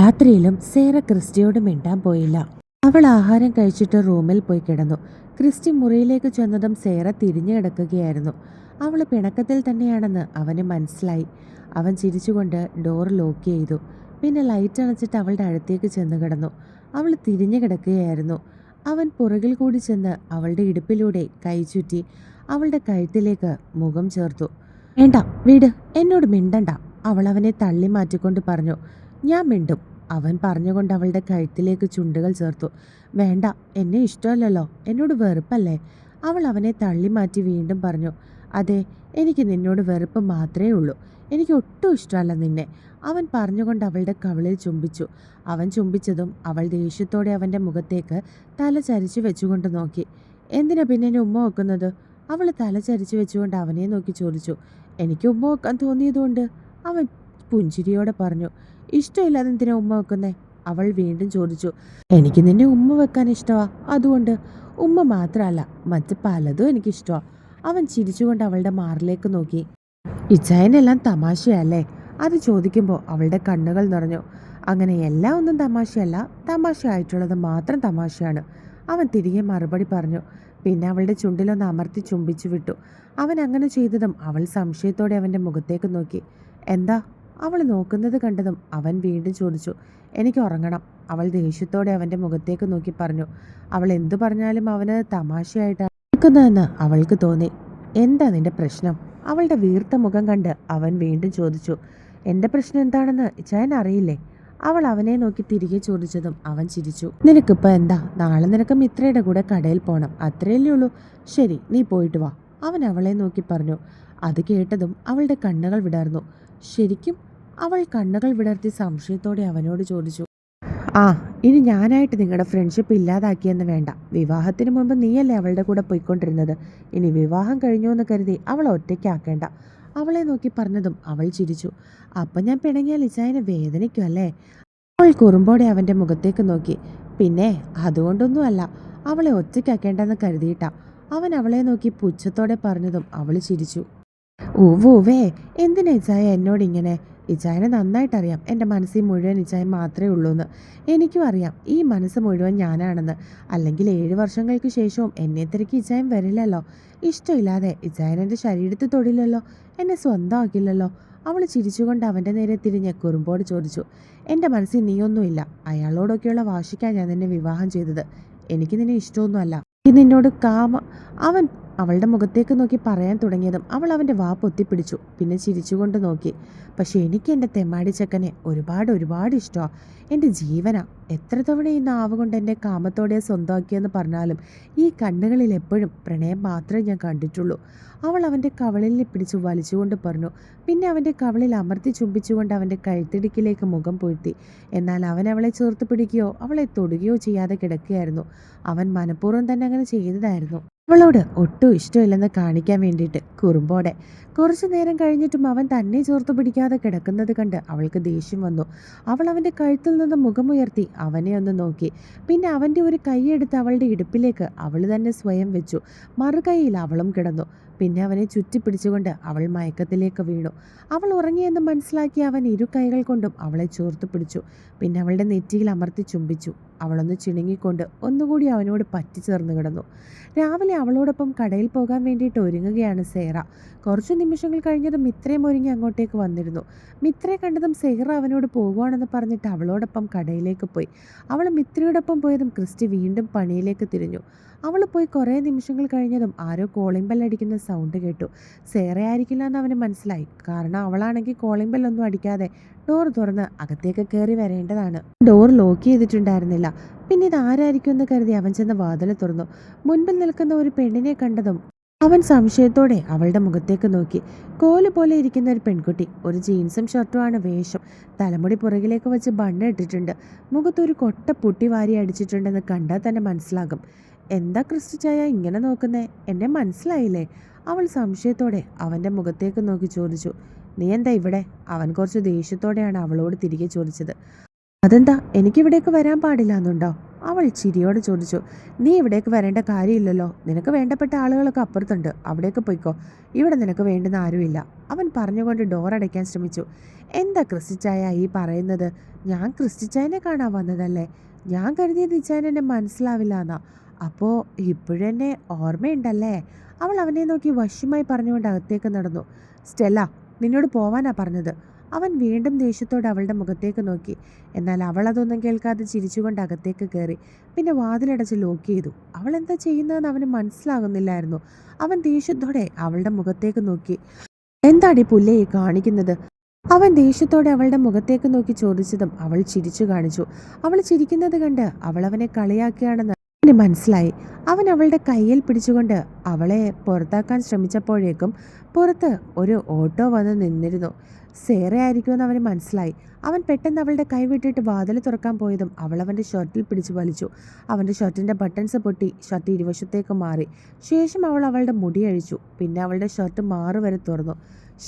രാത്രിയിലും സേറ ക്രിസ്റ്റിയോട് മിണ്ടാൻ പോയില്ല. അവൾ ആഹാരം കഴിച്ചിട്ട് റൂമിൽ പോയി കിടന്നു. ക്രിസ്റ്റി മുറിയിലേക്ക് ചെന്നതും സേറ തിരിഞ്ഞു കിടക്കുകയായിരുന്നു. അവൾ പിണക്കത്തിൽ തന്നെയാണെന്ന് അവന് മനസ്സിലായി. അവൻ ചിരിച്ചുകൊണ്ട് ഡോർ ലോക്ക് ചെയ്തു. പിന്നെ ലൈറ്റ് അണച്ചിട്ട് അവളുടെ അടുത്തേക്ക് ചെന്ന് കിടന്നു. അവൾ തിരിഞ്ഞു കിടക്കുകയായിരുന്നു. അവൻ പുറകിൽ കൂടി ചെന്ന് അവളുടെ ഇടുപ്പിലൂടെ കൈ ചുറ്റി അവളുടെ കഴുത്തിലേക്ക് മുഖം ചേർത്തു. വേണ്ട, വീട്, എന്നോട് മിണ്ടണ്ട, അവൾ അവനെ തള്ളി മാറ്റിക്കൊണ്ട് പറഞ്ഞു. ഞാൻ മിണ്ടും, അവൻ പറഞ്ഞുകൊണ്ട് അവളുടെ കഴുത്തിലേക്ക് ചുണ്ടുകൾ ചേർത്തു. വേണ്ട, എന്നെ ഇഷ്ടമല്ലല്ലോ, എന്നോട് വെറുപ്പല്ലേ? അവൾ അവനെ തള്ളി മാറ്റി വീണ്ടും പറഞ്ഞു. അതെ, എനിക്ക് നിന്നോട് വെറുപ്പ് മാത്രമേ ഉള്ളൂ, എനിക്ക് ഒട്ടും ഇഷ്ടമല്ല നിന്നെ, അവൻ പറഞ്ഞുകൊണ്ട് അവളുടെ കവിളിൽ ചുംബിച്ചു. അവൻ ചുംബിച്ചതും അവൾ ദേഷ്യത്തോടെ അവൻ്റെ മുഖത്തേക്ക് തല ചരിച്ചു വെച്ചുകൊണ്ട് നോക്കി. എന്തിനാ പിന്നെ എന്നെ ഉമ്മ വെക്കുന്നത്? അവൾ തല ചരിച്ചു വെച്ചുകൊണ്ട് അവനെ നോക്കി ചോദിച്ചു. എനിക്ക് ഉമ്മ വെക്കാൻ തോന്നിയതുകൊണ്ട്, അവൻ പുഞ്ചിരിയോടെ പറഞ്ഞു. ഇഷ്ടമില്ലാതെ എന്തിനാ ഉമ്മ വെക്കുന്നേ? അവൾ വീണ്ടും ചോദിച്ചു. എനിക്ക് നിന്നെ ഉമ്മ വെക്കാൻ ഇഷ്ടമാ, അതുകൊണ്ട്. ഉമ്മ മാത്രമല്ല, മറ്റ് പലതും എനിക്കിഷ്ടമാ. അവൻ ചിരിച്ചുകൊണ്ട് അവളുടെ മാറിലേക്ക് നോക്കി. ഇച്ചായനെല്ലാം തമാശയല്ലേ? അത് ചോദിക്കുമ്പോൾ അവളുടെ കണ്ണുകൾ നിറഞ്ഞു. അങ്ങനെ എല്ലാം ഒന്നും തമാശയല്ല, തമാശയായിട്ടുള്ളത് മാത്രം തമാശയാണ്, അവൻ തിരികെ മറുപടി പറഞ്ഞു. പിന്നെ അവളുടെ ചുണ്ടിലൊന്ന് അമർത്തി ചുംബിച്ചു വിട്ടു. അവൻ അങ്ങനെ ചെയ്തതും അവൾ സംശയത്തോടെ അവൻ്റെ മുഖത്തേക്ക് നോക്കി. എന്താ? അവൾ നോക്കുന്നത് കണ്ടതും അവൻ വീണ്ടും ചോദിച്ചു. എനിക്ക് ഉറങ്ങണം, അവൾ ദേഷ്യത്തോടെ അവൻ്റെ മുഖത്തേക്ക് നോക്കി പറഞ്ഞു. അവൾ എന്തു പറഞ്ഞാലും അവന് തമാശയായിട്ടാണ് കേൾക്കുന്നതെന്ന് അവൾക്ക് തോന്നി. എന്താ നിന്റെ പ്രശ്നം? അവളുടെ വീർത്ത മുഖം കണ്ട് അവൻ വീണ്ടും ചോദിച്ചു. എൻ്റെ പ്രശ്നം എന്താണെന്ന് ഇച്ചായൻ അറിയില്ലേ? അവൾ അവനെ നോക്കി തിരികെ ചോദിച്ചതും അവൻ ചിരിച്ചു. നിനക്കിപ്പോൾ എന്താ? നാളെ നിനക്ക് മിത്രയുടെ കൂടെ കടയിൽ പോകണം, അത്രയല്ലേ ഉള്ളൂ. ശരി, നീ പോയിട്ട് വാ, അവൻ അവളെ നോക്കി പറഞ്ഞു. അത് കേട്ടതും അവളുടെ കണ്ണുകൾ വിടർന്നു. ശരിക്കും? അവൾ കണ്ണുകൾ വിടർത്തി സംശയത്തോടെ അവനോട് ചോദിച്ചു. ആ, ഇനി ഞാനായിട്ട് നിങ്ങളുടെ ഫ്രണ്ട്ഷിപ്പ് ഇല്ലാതാക്കിയെന്ന് വേണ്ട. വിവാഹത്തിന് മുമ്പ് നീയല്ലേ അവളുടെ കൂടെ പോയിക്കൊണ്ടിരുന്നത്. ഇനി വിവാഹം കഴിഞ്ഞു എന്ന് കരുതി അവളെ ഒറ്റയ്ക്കാക്കേണ്ട, അവളെ നോക്കി പറഞ്ഞതും അവൾ ചിരിച്ചു. അപ്പം ഞാൻ പിണങ്ങിയാൽ ഇച്ചായനെ വേദനിക്കും അല്ലേ? അവൾ കുറുമ്പോടെ അവൻ്റെ മുഖത്തേക്ക് നോക്കി. പിന്നെ അതുകൊണ്ടൊന്നുമല്ല, അവളെ ഒറ്റയ്ക്കാക്കേണ്ടെന്ന് കരുതിയിട്ടാ, അവൻ അവളെ നോക്കി പുച്ഛത്തോടെ പറഞ്ഞതും അവൾ ചിരിച്ചു. ഊവേ, എന്തിനാ ഇച്ചായ എന്നോടിങ്ങനെ? ഇച്ചായനെ നന്നായിട്ടറിയാം, എൻ്റെ മനസ്സിൽ മുഴുവൻ ഇച്ചായൻ മാത്രമേ ഉള്ളൂ എന്ന്. എനിക്കും അറിയാം ഈ മനസ്സ് മുഴുവൻ ഞാനാണെന്ന്. അല്ലെങ്കിൽ 7 വർഷങ്ങൾക്ക് ശേഷവും എന്നെ തിരക്കി ഇച്ചായൻ വരില്ലല്ലോ. ഇഷ്ടമില്ലാതെ ഇച്ചായൻ എൻ്റെ ശരീരത്തിൽ തൊടില്ലല്ലോ, എന്നെ സ്വന്തമാക്കില്ലല്ലോ. അവൾ ചിരിച്ചുകൊണ്ട് അവൻ്റെ നേരെ തിരിഞ്ഞ് കുറുമ്പോട് ചോദിച്ചു. എൻ്റെ മനസ്സിൽ നീയൊന്നുമില്ല, അയാളോടൊക്കെയുള്ള വാശിക്കാൻ ഞാൻ നിന്നെ വിവാഹം ചെയ്തത്. എനിക്ക് നിന്നെ ഇഷ്ടമൊന്നുമല്ല. നിന്നോട് അവൻ അവളുടെ മുഖത്തേക്ക് നോക്കി പറയാൻ തുടങ്ങിയതും അവൾ അവൻ്റെ വാ പൊത്തിപ്പിടിച്ചു. പിന്നെ ചിരിച്ചുകൊണ്ട് നോക്കി. പക്ഷെ എനിക്ക് എൻ്റെ തെമ്മാടി ചെക്കനെ ഒരുപാട് ഇഷ്ടമാണ്, എൻ്റെ ജീവനാ. എത്ര തവണ ഈ നാവ് കൊണ്ട് എൻ്റെ കാമത്തോടെ സ്വന്തമാക്കിയെന്ന് പറഞ്ഞാലും ഈ കണ്ണുകളിൽ എപ്പോഴും പ്രണയം മാത്രമേ ഞാൻ കണ്ടിട്ടുള്ളൂ. അവൾ അവൻ്റെ കവളിൽ പിടിച്ചു വലിച്ചുകൊണ്ട് പറഞ്ഞു. പിന്നെ അവൻ്റെ കവളിൽ അമർത്തി ചുംബിച്ചുകൊണ്ട് അവൻ്റെ കഴുത്തിടുക്കിലേക്ക് മുഖം പൊഴുത്തി. എന്നാൽ അവൻ അവളെ ചേർത്ത് പിടിക്കുകയോ അവളെ തൊടുകയോ ചെയ്യാതെ കിടക്കുകയായിരുന്നു. അവൻ മനഃപൂർവ്വം തന്നെ അങ്ങനെ ചെയ്തതായിരുന്നു, അവളോട് ഒട്ടും ഇഷ്ടമില്ലെന്ന് കാണിക്കാൻ വേണ്ടിയിട്ട്. കുറുമ്പോടെ കുറച്ചു നേരം കഴിഞ്ഞിട്ടും അവൻ തന്നെ ചേർത്ത് പിടിക്കാതെ കിടക്കുന്നത് കണ്ട് അവൾക്ക് ദേഷ്യം വന്നു. അവൾ അവൻ്റെ കഴുത്തിൽ നിന്ന് മുഖമുയർത്തി അവനെ ഒന്ന് നോക്കി. പിന്നെ അവൻ്റെ ഒരു കൈയെടുത്ത് അവളുടെ ഇടുപ്പിലേക്ക് അവൾ തന്നെ സ്വയം വെച്ചു. മറുകൈയിൽ അവളും കിടന്നു. പിന്നെ അവനെ ചുറ്റിപ്പിടിച്ചുകൊണ്ട് അവൾ മയക്കത്തിലേക്ക് വീണു. അവൾ ഉറങ്ങിയെന്ന് മനസ്സിലാക്കി അവൻ 2 കൈകൾ കൊണ്ടും അവളെ ചേർത്ത് പിടിച്ചു. പിന്നെ അവളുടെ നെറ്റിയിൽ അമർത്തി ചുംബിച്ചു. അവളൊന്ന് ചിണുങ്ങിക്കൊണ്ട് ഒന്നുകൂടി അവനോട് പറ്റിച്ചേർന്ന് കിടന്നു. രാവിലെ അവളോടൊപ്പം കടയിൽ പോകാൻ വേണ്ടിയിട്ട് ഒരുങ്ങുകയാണ് സേറ. കുറച്ചു നിമിഷങ്ങൾ കഴിഞ്ഞതും മിത്രയും ഒരുങ്ങി അങ്ങോട്ടേക്ക് വന്നിരുന്നു. മിത്രയെ കണ്ടതും സേറ അവനോട് പോകുവാണെന്ന് പറഞ്ഞിട്ട് അവളോടൊപ്പം കടയിലേക്ക് പോയി. അവൾ മിത്രയോടൊപ്പം പോയതും ക്രിസ്റ്റി വീണ്ടും പണിയിലേക്ക് തിരിഞ്ഞു. അവൾ പോയി കുറേ നിമിഷങ്ങൾ കഴിഞ്ഞതും ആരോ കോളിംഗ് ബെല്ലടിക്കുന്ന സൗണ്ട് കേട്ടു. സേറ ആയിരിക്കില്ല എന്ന് അവന് മനസ്സിലായി. കാരണം അവളാണെങ്കിൽ കോളിംഗ് ബെല്ലൊന്നും അടിക്കാതെ ഡോർ തുറന്ന് അകത്തേക്ക് കയറി വരേണ്ടതാണ്. ഡോർ ലോക്ക് ചെയ്തിട്ടുണ്ടായിരുന്നില്ല. പിന്നെ ഇത് ആരായിരിക്കും എന്ന് കരുതി അവൻ ചെന്ന് വാതിൽ തുറന്നു. മുൻപിൽ നിൽക്കുന്ന ഒരു പെണ്ണിനെ കണ്ടതും അവൻ സംശയത്തോടെ അവളുടെ മുഖത്തേക്ക് നോക്കി. കോല് പോലെ ഇരിക്കുന്ന ഒരു പെൺകുട്ടി. ഒരു ജീൻസും ഷർട്ടുമാണ് വേഷം. തലമുടി പുറകിലേക്ക് വെച്ച് ബണ്ണ് ഇട്ടിട്ടുണ്ട്. മുഖത്തൊരു കൊട്ട പുട്ടി വാരി അടിച്ചിട്ടുണ്ടെന്ന് കണ്ടാൽ തന്നെ മനസ്സിലാകും. എന്താ ക്രിസ്റ്റി ചായ ഇങ്ങനെ നോക്കുന്നേ? എന്നെ മനസ്സിലായില്ലേ? അവൾ സംശയത്തോടെ അവൻ്റെ മുഖത്തേക്ക് നോക്കി ചോദിച്ചു. നീ എന്താ ഇവിടെ? അവൻ കുറച്ച് ദേഷ്യത്തോടെയാണ് അവളോട് തിരികെ ചോദിച്ചത്. അതെന്താ, എനിക്കിവിടേക്ക് വരാൻ പാടില്ല എന്നുണ്ടോ? അവൾ ചിരിയോട് ചോദിച്ചു. നീ ഇവിടേക്ക് വരേണ്ട കാര്യമില്ലല്ലോ, നിനക്ക് വേണ്ടപ്പെട്ട ആളുകളൊക്കെ അപ്പുറത്തുണ്ട്, അവിടേക്ക് പോയിക്കോ, ഇവിടെ നിനക്ക് വേണ്ടുന്ന ആരുമില്ല. അവൻ പറഞ്ഞുകൊണ്ട് ഡോർ അടയ്ക്കാൻ ശ്രമിച്ചു. എന്താ ക്രിസ്റ്റിച്ചായ ഈ പറയുന്നത്? ഞാൻ ക്രിസ്റ്റിച്ചായനെ കാണാൻ വന്നതല്ലേ. ഞാൻ കരുതിയത് ഇച്ചായൻ എന്നെ മനസ്സിലാവില്ല എന്നാ. അപ്പോൾ ഇപ്പോഴെന്നെ ഓർമ്മയുണ്ടല്ലേ? അവൾ അവനെ നോക്കി വശ്യമായി പറഞ്ഞുകൊണ്ട് അകത്തേക്ക് നടന്നു. സ്റ്റെല്ല, നിന്നോട് പോവാനാ പറഞ്ഞത്. അവൻ വീണ്ടും ദേഷ്യത്തോടെ അവളുടെ മുഖത്തേക്ക് നോക്കി. എന്നാൽ അവൾ അതൊന്നും കേൾക്കാതെ ചിരിച്ചുകൊണ്ട് അകത്തേക്ക് കയറി. പിന്നെ വാതിലടച്ച് ലോക്ക് ചെയ്തു. അവൾ എന്താ ചെയ്യുന്നതെന്ന് അവന് മനസ്സിലാകുന്നില്ലായിരുന്നു. അവൻ ദേഷ്യത്തോടെ അവളുടെ മുഖത്തേക്ക് നോക്കി. എന്താടി പുല്ലേ ഈ കാണിക്കുന്നത്? അവൻ ദേഷ്യത്തോടെ അവളുടെ മുഖത്തേക്ക് നോക്കി ചോദിച്ചതും അവൾ ചിരിച്ചു കാണിച്ചു. അവൾ ചിരിക്കുന്നത് കണ്ട് അവൾ അവനെ കളിയാക്കിയാണെന്ന് അവന് മനസ്സിലായി. അവൻ അവളുടെ കയ്യിൽ പിടിച്ചുകൊണ്ട് അവളെ പുറത്താക്കാൻ ശ്രമിച്ചപ്പോഴേക്കും പുറത്ത് ഒരു ഓട്ടോ വന്ന് നിന്നിരുന്നു. സേറയായിരിക്കുമെന്ന് അവന് മനസ്സിലായി. അവൻ പെട്ടെന്ന് അവളുടെ കൈ വിട്ടിട്ട് വാതിൽ തുറക്കാൻ പോയതും അവൾ അവൻ്റെ ഷർട്ടിൽ പിടിച്ചു വലിച്ചു. അവൻ്റെ ഷർട്ടിൻ്റെ ബട്ടൺസ് പൊട്ടി, ഷർട്ട് ഇരുവശത്തേക്ക് മാറി. ശേഷം അവൾ അവളുടെ മുടി അഴിച്ചു. പിന്നെ അവളുടെ ഷർട്ട് മാറുവരെ തുറന്നു.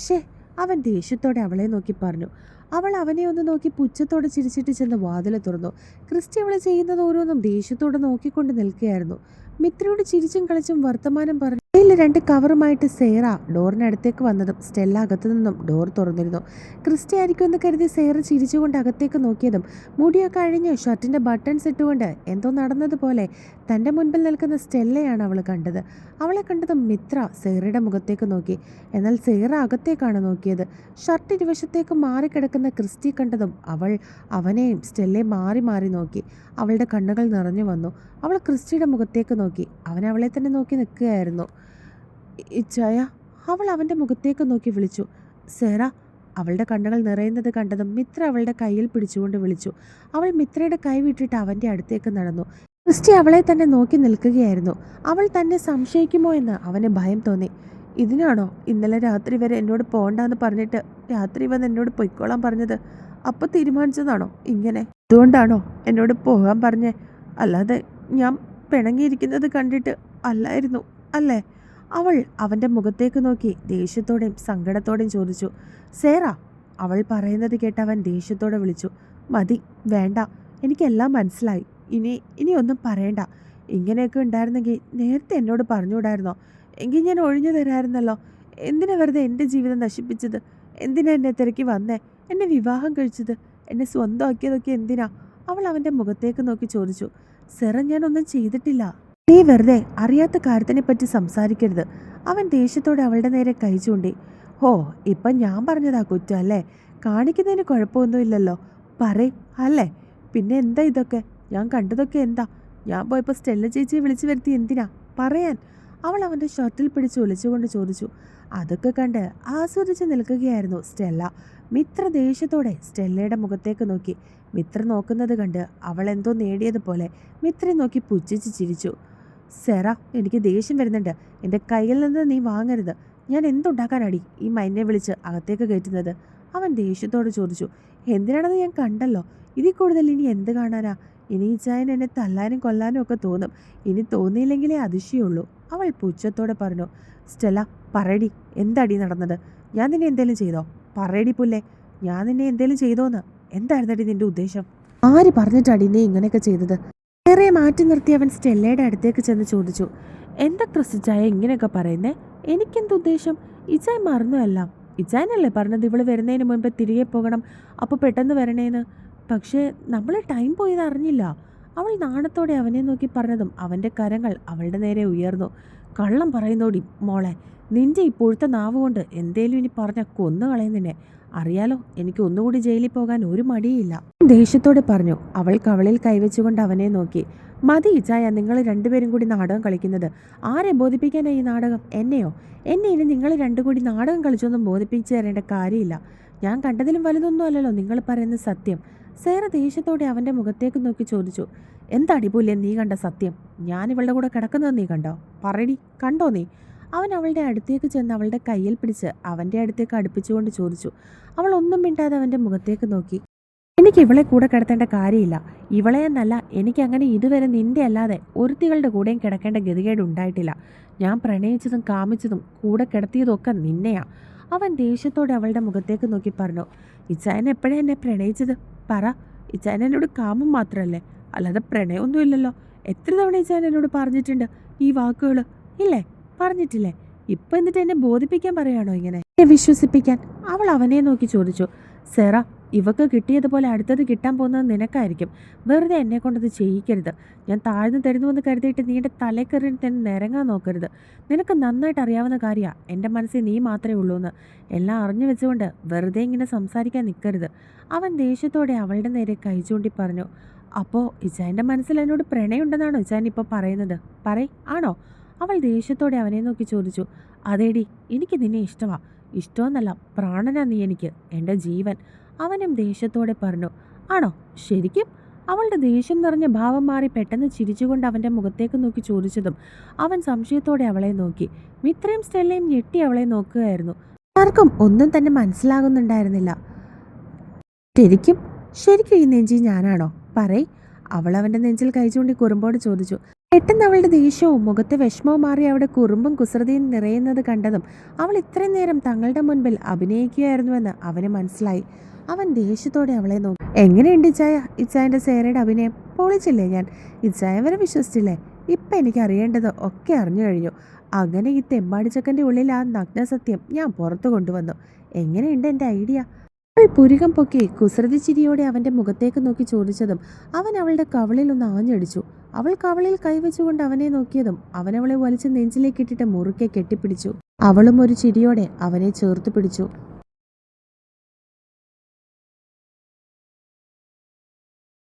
ഷേ, അവൻ ദേഷ്യത്തോടെ അവളെ നോക്കി പറഞ്ഞു. അവൾ അവനെ ഒന്ന് നോക്കി പുച്ഛത്തോടെ ചിരിച്ചിട്ട് ചെന്ന് വാതിൽ തുറന്നു. ക്രിസ്റ്റി അവളെ ചെയ്യുന്നത് ഓരോന്നും ദേഷ്യത്തോടെ നോക്കിക്കൊണ്ട് നിൽക്കുകയായിരുന്നു. മിത്രയോട് ചിരിച്ചും കളിച്ചും വർത്തമാനം പറഞ്ഞു. കയ്യിൽ 2 കവറുമായിട്ട് സേറ ഡോറിനടുത്തേക്ക് വന്നതും സ്റ്റെല്ല അകത്തു നിന്നും ഡോർ തുറന്നിരുന്നു. ക്രിസ്റ്റി ആയിരിക്കുമെന്ന് കരുതി സേറ ചിരിച്ചുകൊണ്ട് അകത്തേക്ക് നോക്കിയതും മുടിയൊക്കെ അഴിഞ്ഞ് ഷർട്ടിൻ്റെ ബട്ടൺസ് ഇട്ടുകൊണ്ട് എന്തോ നടന്നതുപോലെ തൻ്റെ മുൻപിൽ നിൽക്കുന്ന സ്റ്റെല്ലയാണ് അവൾ കണ്ടത്. അവളെ കണ്ടതും മിത്ര സേറയുടെ മുഖത്തേക്ക് നോക്കി. എന്നാൽ സേറ അകത്തേക്കാണ് നോക്കിയത്. ഷർട്ട് ഇരുവശത്തേക്ക് മാറിക്കിടക്കുന്ന ക്രിസ്റ്റി കണ്ടതും അവൾ അവനെയും സ്റ്റെല്ലയെ മാറി മാറി നോക്കി. അവളുടെ കണ്ണുകൾ നിറഞ്ഞു വന്നു. അവൾ ക്രിസ്റ്റിയുടെ മുഖത്തേക്ക് നോക്കി. അവൻ അവളെ തന്നെ നോക്കി നിൽക്കുകയായിരുന്നു. ഇച്ചായ, അവൾ അവൻ്റെ മുഖത്തേക്ക് നോക്കി വിളിച്ചു. സേറ. അവളുടെ കണ്ണുകൾ നിറയുന്നത് കണ്ടതും മിത്ര അവളുടെ കയ്യിൽ പിടിച്ചുകൊണ്ട് വിളിച്ചു. അവൾ മിത്രയുടെ കൈ വിട്ടിട്ട് അവൻ്റെ അടുത്തേക്ക് നടന്നു. ക്രിസ്റ്റി അവളെ തന്നെ നോക്കി നിൽക്കുകയായിരുന്നു. അവൾ തന്നെ സംശയിക്കുമോ എന്ന് അവന് ഭയം തോന്നി. ഇതിനാണോ ഇന്നലെ രാത്രി വരെ എന്നോട് പോകണ്ടെന്ന് പറഞ്ഞിട്ട് രാത്രി വന്ന് എന്നോട് പൊയ്ക്കോളാൻ പറഞ്ഞത്? അപ്പോൾ തീരുമാനിച്ചതാണോ ഇങ്ങനെ? അതുകൊണ്ടാണോ എന്നോട് പോകാൻ പറഞ്ഞേ? അല്ലാതെ ഞാൻ പിണങ്ങിയിരിക്കുന്നത് കണ്ടിട്ട് അല്ലായിരുന്നു അല്ലേ? അവൾ അവൻ്റെ മുഖത്തേക്ക് നോക്കി ദേഷ്യത്തോടെയും സങ്കടത്തോടെയും ചോദിച്ചു. സേറ. അവൾ പറയുന്നത് കേട്ട് അവൻ ദേഷ്യത്തോടെ വിളിച്ചു. മതി, വേണ്ട, എനിക്കെല്ലാം മനസ്സിലായി. ഇനി ഒന്നും പറയണ്ട. ഇങ്ങനെയൊക്കെ ഉണ്ടായിരുന്നെങ്കിൽ നേരത്തെ എന്നോട് പറഞ്ഞുകൂടായിരുന്നോ? എങ്കിൽ ഞാൻ ഒഴിഞ്ഞു തരായിരുന്നല്ലോ. എന്തിനാ വെറുതെ എൻ്റെ ജീവിതം നശിപ്പിച്ചത്? എന്തിനാ എന്നെ തിരക്കി വന്നേ? എന്നെ വിവാഹം കഴിച്ചത്, എന്നെ സ്വന്തമാക്കിയതൊക്കെ എന്തിനാ? അവൾ അവൻ്റെ മുഖത്തേക്ക് നോക്കി ചോദിച്ചു. സെറ, ഞാനൊന്നും ചെയ്തിട്ടില്ല. നീ വെറുതെ അറിയാത്ത കാര്യത്തിനെപ്പറ്റി സംസാരിക്കരുത്. അവൻ ദേഷ്യത്തോടെ അവളുടെ നേരെ കൈ ചൂണ്ടി. ഹോ, ഇപ്പം ഞാൻ പറഞ്ഞതാ കുറ്റം അല്ലേ? കാണിക്കുന്നതിന് കുഴപ്പമൊന്നുമില്ലല്ലോ. പറയ് അല്ലേ? പിന്നെ എന്താ ഇതൊക്കെ? ഞാൻ കണ്ടതൊക്കെ എന്താ? ഞാൻ പോയപ്പോൾ സ്റ്റെല്ല ചേച്ചിയെ വിളിച്ചു വരുത്തി എന്തിനാ? പറയാൻ. അവൾ അവൻ്റെ ഷർട്ടിൽ പിടിച്ച് ഒളിച്ചുകൊണ്ട് ചോദിച്ചു. അതൊക്കെ കണ്ട് ആസ്വദിച്ച് നിൽക്കുകയായിരുന്നു സ്റ്റെല്ല. മിത്ര ദേഷ്യത്തോടെ സ്റ്റെല്ലയുടെ മുഖത്തേക്ക് നോക്കി. മിത്ര നോക്കുന്നത് കണ്ട് അവൾ എന്തോ നേടിയതുപോലെ മിത്രയെ നോക്കി പുച്ഛിച്ച് ചിരിച്ചു. സെറ, എനിക്ക് ദേഷ്യം വരുന്നുണ്ട്. എൻ്റെ കയ്യിൽ നിന്ന് നീ വാങ്ങരുത്. ഞാൻ എന്തുണ്ടാക്കാനാടി ഈ മൈനെ വിളിച്ച് അകത്തേക്ക് കയറ്റുന്നത്? അവൻ ദേഷ്യത്തോട് ചോദിച്ചു. എന്തിനാണെന്ന് ഞാൻ കണ്ടല്ലോ. ഇതിൽ കൂടുതൽ ഇനി എന്ത് കാണാനാ? ഇനി ഇച്ചായൻ എന്നെ തല്ലാനും കൊല്ലാനും ഒക്കെ തോന്നും. ഇനി തോന്നിയില്ലെങ്കിലേ അതിശയുള്ളൂ. അവൾ പുച്ഛത്തോടെ പറഞ്ഞു. സ്റ്റെല്ല, പറയടി, എന്താടി നടന്നത്? ഞാൻ നിന്നെ എന്തേലും ചെയ്തോ? പറയടി പുല്ലേ, ഞാൻ നിന്നെ എന്തേലും ചെയ്തോന്ന്? എന്തായിരുന്നടി നിന്റെ ഉദ്ദേശം? ആര് പറഞ്ഞിട്ടാടി നീ ഇങ്ങനെയൊക്കെ ചെയ്തത്? ഏറെ മാറ്റി നിർത്തി അവൻ സ്റ്റെല്ലയുടെ അടുത്തേക്ക് ചെന്ന് ചോദിച്ചു. എന്താ ക്രിസ്റ്റിച്ചായ ഇങ്ങനെയൊക്കെ പറയുന്നേ? എനിക്കെന്ത് ഉദ്ദേശം? ഇച്ചായൻ മറന്നു എല്ലാം. ഇച്ചായനല്ലേ പറഞ്ഞത് ഇവള് വരുന്നതിന് മുൻപ് തിരികെ പോകണം, അപ്പോൾ പെട്ടെന്ന് വരണേന്ന്. പക്ഷേ നമ്മൾ ടൈം പോയത് അറിഞ്ഞില്ല. അവൾ നാണത്തോടെ അവനെ നോക്കി പറഞ്ഞതും അവൻ്റെ കരങ്ങൾ അവളുടെ നേരെ ഉയർന്നു. കള്ളം പറയുന്നോടി മോളെ. നിന്റെ ഇപ്പോഴത്തെ നാവ് കൊണ്ട് എന്തേലും ഇനി പറഞ്ഞ കൊന്നു കളയുന്നിനെ. അറിയാലോ, എനിക്ക് ഒന്നുകൂടി ജയിലിൽ പോകാൻ ഒരു മടിയില്ല. ദേഷ്യത്തോടെ പറഞ്ഞു. അവൾ കവളിൽ കൈവച്ചുകൊണ്ട് അവനെ നോക്കി. മതി ഇച്ചായ, നിങ്ങൾ രണ്ടുപേരും കൂടി നാടകം കളിക്കുന്നത്. ആരെ ബോധിപ്പിക്കാനാ ഈ നാടകം? എന്നെയോ? എന്നെ ഇനി നിങ്ങൾ രണ്ടും കൂടി നാടകം കളിച്ചൊന്നും ബോധിപ്പിച്ചു തരേണ്ട കാര്യമില്ല. ഞാൻ കണ്ടതിലും വലുതൊന്നും അല്ലല്ലോ നിങ്ങൾ പറയുന്ന സത്യം. സേറ ദേഷ്യത്തോടെ അവൻ്റെ മുഖത്തേക്ക് നോക്കി ചോദിച്ചു. എന്താടി പുല്ലേ നീ കണ്ട സത്യം? ഞാൻ ഇവളുടെ കൂടെ കിടക്കുന്നത് നീ കണ്ടോ? പറയടി, കണ്ടോ നീ? അവൻ അവളുടെ അടുത്തേക്ക് ചെന്ന് അവളുടെ കയ്യിൽ പിടിച്ച് അവൻ്റെ അടുത്തേക്ക് അടുപ്പിച്ചുകൊണ്ട് ചോദിച്ചു. അവൾ ഒന്നും മിണ്ടാതെ അവൻ്റെ മുഖത്തേക്ക് നോക്കി. എനിക്ക് ഇവളെ കൂടെ കിടത്തേണ്ട കാര്യമില്ല. ഇവളെ എന്നല്ല, എനിക്കങ്ങനെ ഇതുവരെ നിന്റെ അല്ലാതെ ഒരുത്തികളുടെ കൂടെയും കിടക്കേണ്ട ഗതികേട് ഉണ്ടായിട്ടില്ല. ഞാൻ പ്രണയിച്ചതും കാമിച്ചതും കൂടെ കിടത്തിയതും ഒക്കെ നിന്നെയാ. അവൻ ദേഷ്യത്തോടെ അവളുടെ മുഖത്തേക്ക് നോക്കി പറഞ്ഞു. ഇച്ചായൻ എപ്പോഴാണ് എന്നെ പ്രണയിച്ചത്? പറ. ഇച്ചായൻ എന്നോട് കാമം മാത്രമല്ലേ? അല്ലാതെ പ്രണയമൊന്നുമില്ലല്ലോ. എത്ര തവണ ഇച്ചാൻ എന്നോട് പറഞ്ഞിട്ടുണ്ട് ഈ വാക്കുകൾ? ഇല്ലേ? പറഞ്ഞിട്ടില്ലേ? ഇപ്പം എന്നിട്ട് എന്നെ ബോധിപ്പിക്കാൻ പറയാണോ ഇങ്ങനെ? എന്നെ വിശ്വസിപ്പിക്കാൻ? അവൾ അവനെ നോക്കി ചോദിച്ചു. സെറ, ഇവക്ക് കിട്ടിയതുപോലെ അടുത്തത് കിട്ടാൻ പോകുന്നത് നിനക്കായിരിക്കും. വെറുതെ എന്നെ കൊണ്ടത് ചെയ്യിക്കരുത്. ഞാൻ താഴ്ന്നു തരുന്നുവെന്ന് കരുതിയിട്ട് നീ എൻ്റെ തലക്കറി തന്നെ നിരങ്ങാൻ നോക്കരുത്. നിനക്ക് നന്നായിട്ട് അറിയാവുന്ന കാര്യമാണ് എൻ്റെ മനസ്സിൽ നീ മാത്രമേ ഉള്ളൂ എന്ന്. എല്ലാം അറിഞ്ഞു വെച്ചുകൊണ്ട് വെറുതെ ഇങ്ങനെ സംസാരിക്കാൻ നിൽക്കരുത്. അവൻ ദേഷ്യത്തോടെ അവളുടെ നേരെ കൈ ചൂണ്ടി പറഞ്ഞു. അപ്പോൾ ഇച്ചായൻ്റെ മനസ്സിൽ എന്നോട് പ്രണയമുണ്ടെന്നാണോ ഇച്ചാൻ ഇപ്പോൾ പറയുന്നത്? പറയ്, ആണോ? അവൾ ദേഷ്യത്തോടെ അവനെ നോക്കി ചോദിച്ചു. അതേടി, എനിക്ക് നിന്നെ ഇഷ്ടമാ. ഇഷ്ടമെന്നല്ല, പ്രാണനാ നീ എനിക്ക്, എൻ്റെ ജീവൻ. അവനും ദേഷ്യത്തോടെ പറഞ്ഞു. ആണോ? ശരിക്കും? അവളുടെ ദേഷ്യം നിറഞ്ഞ ഭാവം മാറി പെട്ടെന്ന് ചിരിച്ചുകൊണ്ട് അവൻ്റെ മുഖത്തേക്ക് നോക്കി ചോദിച്ചതും അവൻ സംശയത്തോടെ അവളെ നോക്കി. മിത്രയും സ്റ്റെല്ലയും ഞെട്ടി അവളെ നോക്കുകയായിരുന്നു. ആർക്കും ഒന്നും തന്നെ മനസ്സിലാകുന്നുണ്ടായിരുന്നില്ല. ശരിക്കും? ശരിക്കും ഈ നെഞ്ചി ഞാനാണോ? പറയ്. അവൾ അവൻ്റെ നെഞ്ചിൽ കൈ ചൂണ്ടി കുറുമ്പോട് ചോദിച്ചു. പെട്ടെന്ന് അവളുടെ ദേഷ്യവും മുഖത്തെ വിഷമവും മാറി അവിടെ കുറുമ്പും കുസൃതിയും നിറയുന്നത് കണ്ടതും അവൾ ഇത്രയും നേരം തങ്ങളുടെ മുൻപിൽ അഭിനയിക്കുകയായിരുന്നുവെന്ന് അവന് മനസ്സിലായി. അവൻ ദേഷ്യത്തോടെ അവളെ നോക്കി. എങ്ങനെയുണ്ട് ഇച്ചായ? ഇച്ചായൻ്റെ സേറയുടെ അഭിനയം പൊളിച്ചില്ലേ? ഞാൻ ഇച്ചായ വരെ വിശ്വസിച്ചില്ലേ? ഇപ്പം എനിക്ക് അറിയേണ്ടത് ഒക്കെ അറിഞ്ഞു കഴിഞ്ഞു. അങ്ങനെ ഈ തെമ്മാടിച്ചക്കൻ്റെ ഉള്ളിൽ ആ നഗ്നസത്യം ഞാൻ പുറത്തു കൊണ്ടുവന്നു. എങ്ങനെയുണ്ട് എൻ്റെ ഐഡിയ? അവൾ പുരികം പൊക്കി കുസൃതി ചിരിയോടെ അവൻ്റെ മുഖത്തേക്ക് നോക്കി ചോദിച്ചതും അവൻ അവളുടെ കവളിൽ ഒന്ന് ആഞ്ഞടിച്ചു. അവൾ കവളിൽ കൈവച്ചുകൊണ്ട് അവനെ നോക്കിയതും അവനവളെ വലിച്ച് നെഞ്ചിലേക്കിട്ടിട്ട് മുറുക്കെ കെട്ടിപ്പിടിച്ചു. അവളും ഒരു ചിരിയോടെ അവനെ ചേർത്ത് പിടിച്ചു.